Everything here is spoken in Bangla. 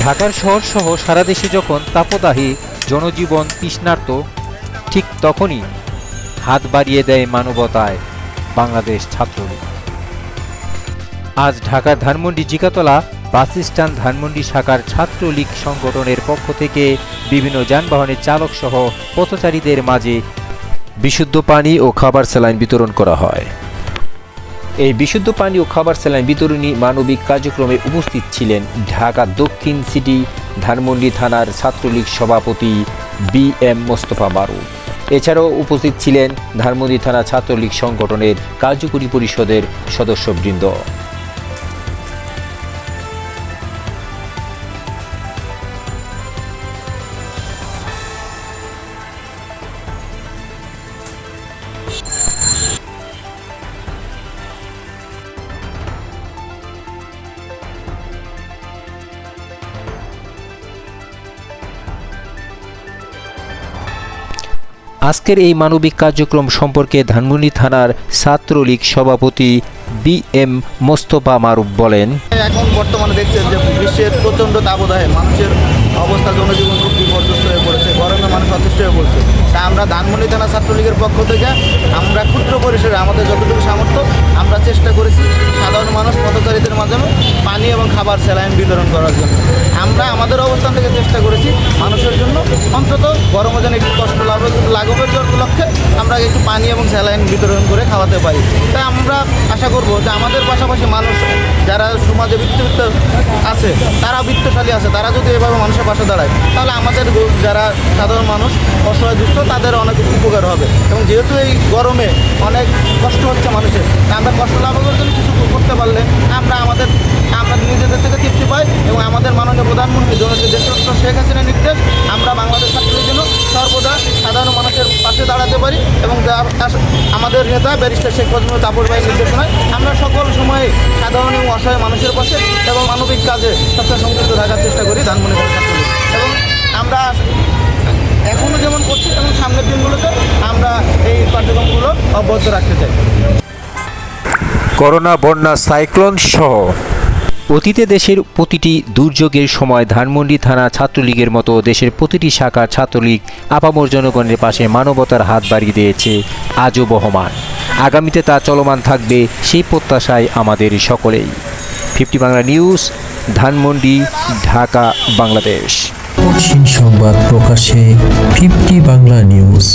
ঢাকার শহর সহ সারা দেশে যখন তাপদাহী জনজীবন তৃষ্ণার্ত, ঠিক তখনই হাত বাড়িয়ে দেয় মানবতায় বাংলাদেশ ছাত্রলীগ। আজ ঢাকার ধানমন্ডি জিকাতলা বাস স্ট্যান্ড ধানমন্ডি শাখার ছাত্রলীগ সংগঠনের পক্ষ থেকে বিভিন্ন যানবাহনের চালক সহ পথচারীদের মাঝে বিশুদ্ধ পানি ও খাবার স্যালাইন বিতরণ করা হয়। এই বিশুদ্ধ পানি ও খাবার স্যালাইন বিতরণী মানবিক কার্যক্রমে উপস্থিত ছিলেন ঢাকা দক্ষিণ সিটি ধানমন্ডি থানার ছাত্রলীগ সভাপতি বি.এম. মোস্তফা মারুফ। এছাড়াও উপস্থিত ছিলেন ধানমন্ডি থানা ছাত্রলীগ সংগঠনের কার্যকরী পরিষদের সদস্যবৃন্দ। আজকের এই মানবিক কার্যক্রম সম্পর্কে ধানমন্ডি থানার ছাত্রলীগ সভাপতি বি.এম. মোস্তফা মারুফ বলেন, এখন বর্তমানে দেখছেন যে বিশ্বের প্রচণ্ড দাবদাহে মানুষের অবস্থা জনজীবন খুব বিপর্যস্ত হয়ে পড়েছে, গরমে মানুষ অতিষ্ঠ হয়ে পড়ছে। তা আমরা ধানমন্ডি থানা ছাত্রলীগের পক্ষ থেকে আমরা ক্ষুদ্র পরিসরে আমাদের যতটুকু সামর্থ্য আমরা চেষ্টা করেছি সাধারণ মানুষ পথচারীদের মাধ্যমে পানি এবং খাবার স্যালাইন বিতরণ করার জন্য। আমরা আমাদের অবস্থান থেকে চেষ্টা করেছি মানুষের জন্য অন্তত গরমে যেন একটু কষ্ট লাঘবের লক্ষ্যে আমরা একটু পানি এবং স্যালাইন বিতরণ করে খাওয়াতে পারি। তাই আমরা আশা করব যে আমাদের পাশাপাশি মানুষ যারা সমাজে বিত্ত আছে, তারা বিত্তশালী আছে, তারা যদি এভাবে মানুষের পাশে দাঁড়ায় তাহলে আমাদের যারা সাধারণ মানুষ অসহায় দুস্থ তাদের অনেক উপকার হবে। এবং যেহেতু এই গরমে অনেক কষ্ট হচ্ছে মানুষের, আমরা কষ্ট লাঘবের জন্য কিছু করতে পারলে আমরা নিজেদের থেকে তৃপ্তি পাই এবং আমাদের মাননীয় প্রধানমন্ত্রী দেশরত্ন শেখ হাসিনার নির্দেশ আমরা বাংলাদেশ ছাত্রলীগের জন্য সর্বদা সাধারণ মানুষের পাশে দাঁড়াতে পারি এবং আমাদের নেতা ব্যারিস্টার শেখ মুজিবুর তাপস ভাইয়ের নির্দেশনায় আমরা সকল সময়ে সাধারণ এবং অসহায় মানুষের পাশে এবং মানবিক কাজে সবসময় সংযুক্ত থাকার চেষ্টা করি ধানমন্ডি ছাত্রলীগ। এবং আমরা এখনও যেমন করছি এবং সামনের দিনগুলোতে আমরা এই কার্যক্রমগুলো অব্যাহত রাখতে চাই। করোনা, বন্যা, সাইক্লোন সহ অতীতে দেশের প্রতিটি দুর্যোগের সময় ধানমন্ডি থানা ছাত্রলীগের মতো দেশের প্রতিটি শাখার ছাত্রলীগ আপামর জনগণের পাশে মানবতার হাত বাড়িয়ে দিয়েছে, আজও বহমান। আগামীতে তা চলমান থাকবে সেই প্রত্যাশায় আমাদের সকলেই। 50 বাংলা নিউজ, ধানমন্ডি, ঢাকা, বাংলাদেশ। সংবাদ প্রকাশে 50 বাংলা নিউজ।